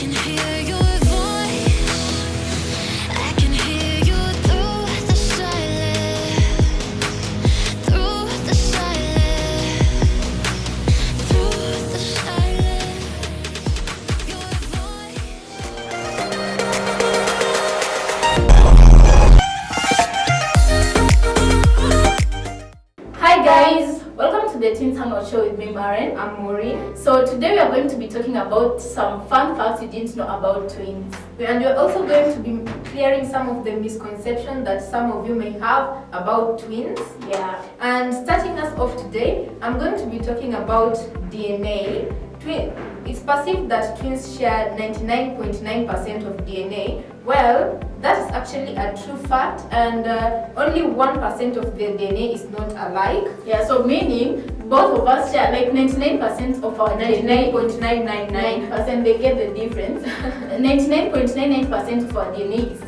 can hear your voice. I can hear you through the silence. Through the silence. Through the silence. Your voice. Hi guys, welcome to the Twins Hangout Show with me, Maren. I'm Maureen. So today we are going to be talking about some fun facts you didn't know about twins. And we're also going to be clearing some of the misconceptions that some of you may have about twins. Yeah. And starting us off today, I'm going to be talking about DNA. It's perceived that twins share 99.9% of DNA. Well, that is actually a true fact, and only 1% of their DNA is not alike. Yeah, so meaning both of us share like 99% of our DNA. 99.999%. They get the difference. 99.99% of our DNA is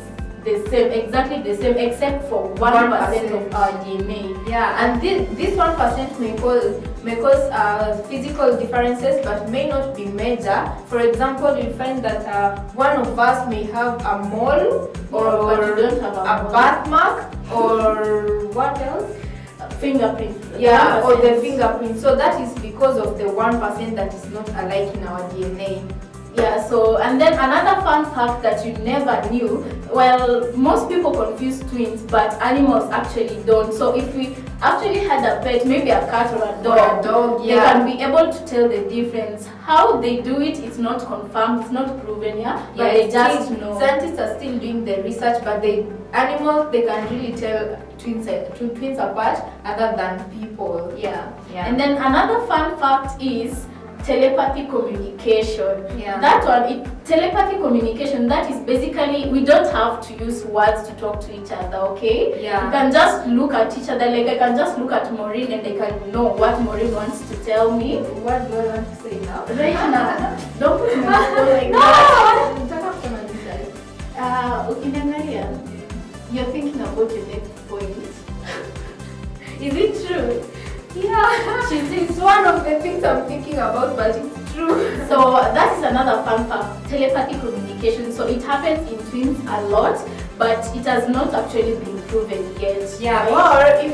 the same, exactly the same, except for 1% of our DNA. Yeah, and this 1% may cause physical differences, but may not be major. For example, you find that one of us may have a mole, or but you don't have a birthmark, or what else? Fingerprint. Yeah, or the fingerprint. So that is because of the 1% that is not alike in our DNA. Yeah, so, and then another fun fact that you never knew, well, most people confuse twins, but animals actually don't. So if we actually had a pet, maybe a cat or a dog, yeah, they can be able to tell the difference. How they do it, it's not confirmed, it's not proven, but they just know. Scientists are still doing the research, but animals, they can really tell twins apart other than people. Yeah. And then another fun fact is telepathy communication. Yeah. That one, telepathy communication, that is basically, we don't have to use words to talk to each other, okay? Yeah. You can just look at each other, like I can just look at Maureen and I can know what Maureen wants to tell me. What do I want to say now? Right now. Don't put me on the spot like No! that. No! Ukiniangalia, you're thinking about your next point. Is it true? Yeah, it's one of the things I'm thinking about, but it's true. So that is another fun fact, telepathy communication. So it happens in twins a lot, but it has not actually been proven yet. Yeah, right?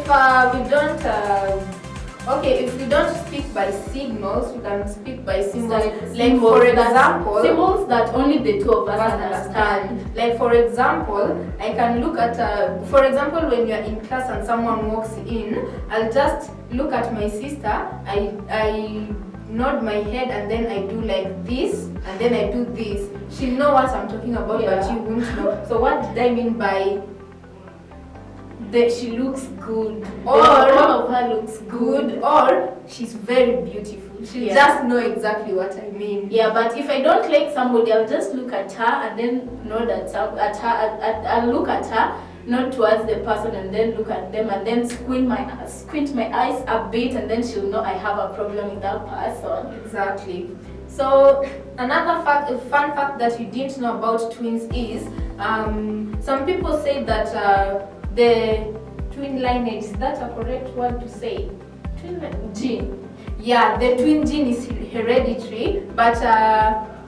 or if we don't speak by signals, we can speak by symbols. Like for example, symbols that only the two of us understand. Like for example, I can look at, for example, when you're in class and someone walks in, I'll just look at my sister, I nod my head and then I do like this, and then I do this. She'll know what I'm talking about, but she won't know. So what did I mean by that she looks good, or all of her looks good, or she's very beautiful? She'll just know exactly what I mean. Yeah, but if I don't like somebody, I'll just look at her and then nod at her. I'll look at her, not towards the person, and then look at them, and then squint my eyes a bit, and then she'll know I have a problem with that person. Exactly. So another fun fact that you didn't know about twins is some people say that the twin lineage, is that a correct word to say? Twin gene. Yeah, the twin gene is hereditary, but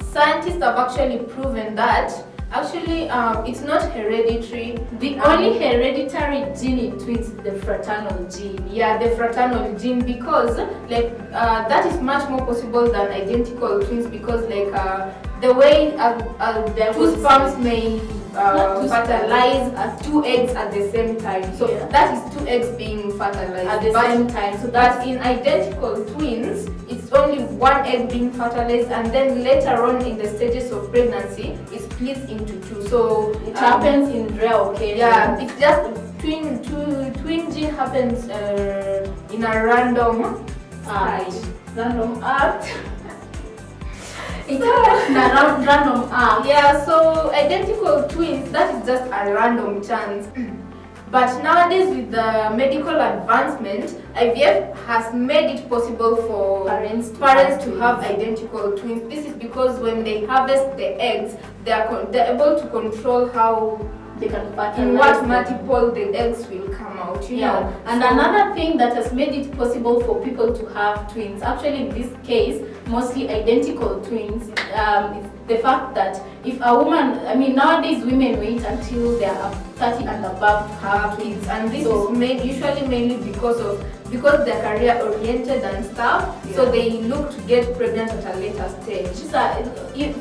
scientists have actually proven that actually it's not hereditary. The only hereditary gene in twins is the fraternal gene. Yeah, the fraternal gene, because that is much more possible than identical twins, because the way two sperms may fertilize two eggs at the same time. So that is two eggs being fertilized at the same time. So that in identical twins, it's only one egg being fertilized, and then later on in the stages of pregnancy, it splits into two. So it happens in rare occasions. Yeah, it's just twin gene happens in a random act. Random act. It happens in a random act. Yeah, so identical twins, that is just a random chance. But nowadays, with the medical advancement, IVF has made it possible for parents to have identical twins. This is because when they harvest the eggs, they're able to control how they can fertilize in what multiple the eggs will come out. out, you Yeah. know. And So- another thing that has made it possible for people to have twins, actually in this case, mostly identical twins, is the fact that if a woman, I mean, nowadays women wait until they are 30 and above to have twins. And this So- is usually mainly because they're career oriented and stuff, so Yeah. they look to get pregnant at a later stage.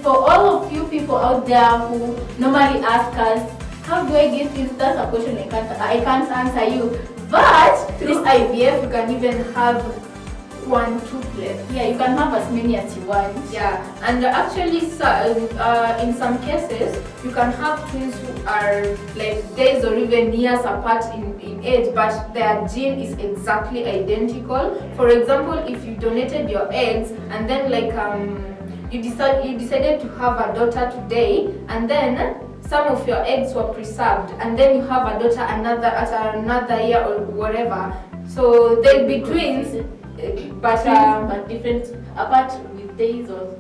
For all of you people out there who normally ask us, how do I get twins? That's a question I can't answer you. But Through IVF, you can even have 1, 2 play. yeah, you can have as many as you want. Yeah, and actually, in some cases, you can have twins who are like days or even years apart in age, but their gene is exactly identical. For example, if you donated your eggs and then you decided to have a daughter today, and then some of your eggs were preserved, and then you have a daughter at another year or whatever. So they'll be twins, but But different, apart with days or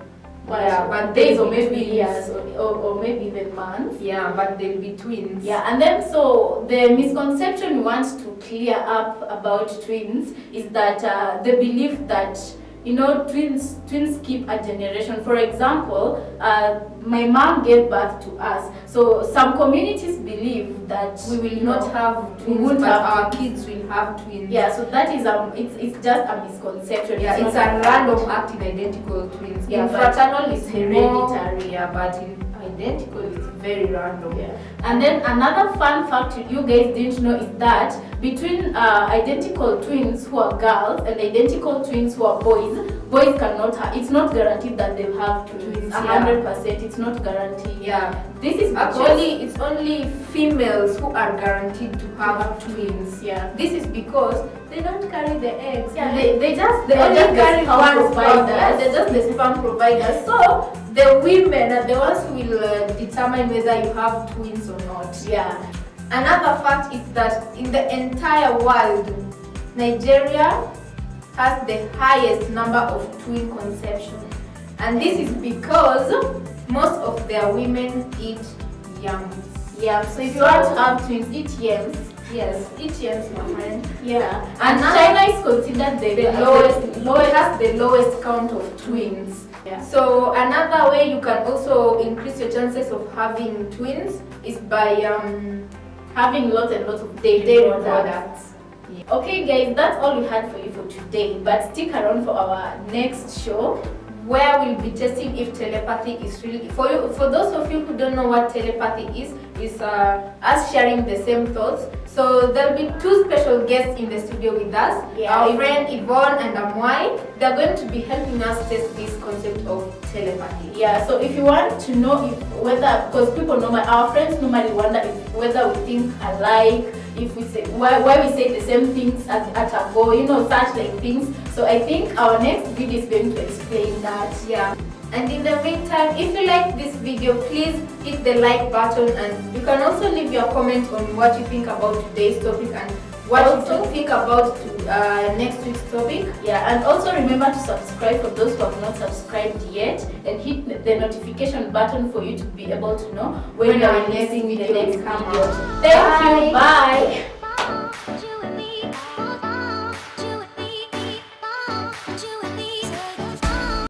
what? Yeah, but days or they'll be maybe twins. years or maybe even months. yeah, but they'll be twins. Yeah, and then so the misconception we want to clear up about twins is that the belief that, you know, twins keep a generation. For example, my mom gave birth to us, so some communities believe that We will not have we twins, won't but have our twins. kids will have twins. Yeah, so that is it's just a misconception. Yeah, it's not a random act in identical twins. Yeah, In but fraternal, it's hereditary. Yeah, but in identical, it's very random. Yeah. And then another fun fact you guys didn't know is that between identical twins who are girls and identical twins who are boys cannot have, it's not guaranteed that they'll have twins. 100%, it's not guaranteed. Yeah. This is Actually, it's only females who are guaranteed to have twins. Yeah. This is because they don't carry the eggs. Yeah, they They only only carry sperm one providers. provider. They're just the sperm providers. So the women are the ones who will determine whether you have twins or not. Yeah. Another fact is that in the entire world, Nigeria has the highest number of twin conceptions, and this is because most of their women eat yams. Yeah. So if you want to have twins, eat yams. Yes, eat yams, my friend. Yeah. And And now- China is considered The lowest has the lowest count of twins. Yeah. So another way you can also increase your chances of having twins is by Having lots and lots of dairy dairy products. Okay guys, that's all we had for you for today, but stick around for our next show Where we'll be testing if telepathy is really for those of you who don't know what telepathy is us sharing the same thoughts. So there'll be 2 special guests in the studio with us. Yeah. Our friend Yvonne and Amwai. They're going to be helping us test this concept of telepathy. Yeah, so if you want to know because our friends normally wonder whether we think alike, if we say why we say the same things at a go, you know, such like things. So I think our next video is going to explain that. Yeah. And in the meantime, if you like this video, please hit the like button, and you can also leave your comment on what you think about today's topic and what you think about next week's topic. Yeah, and also remember to subscribe for those who have not subscribed yet, and hit the notification button for you to be able to know when we are releasing the next video. Thank you. Bye.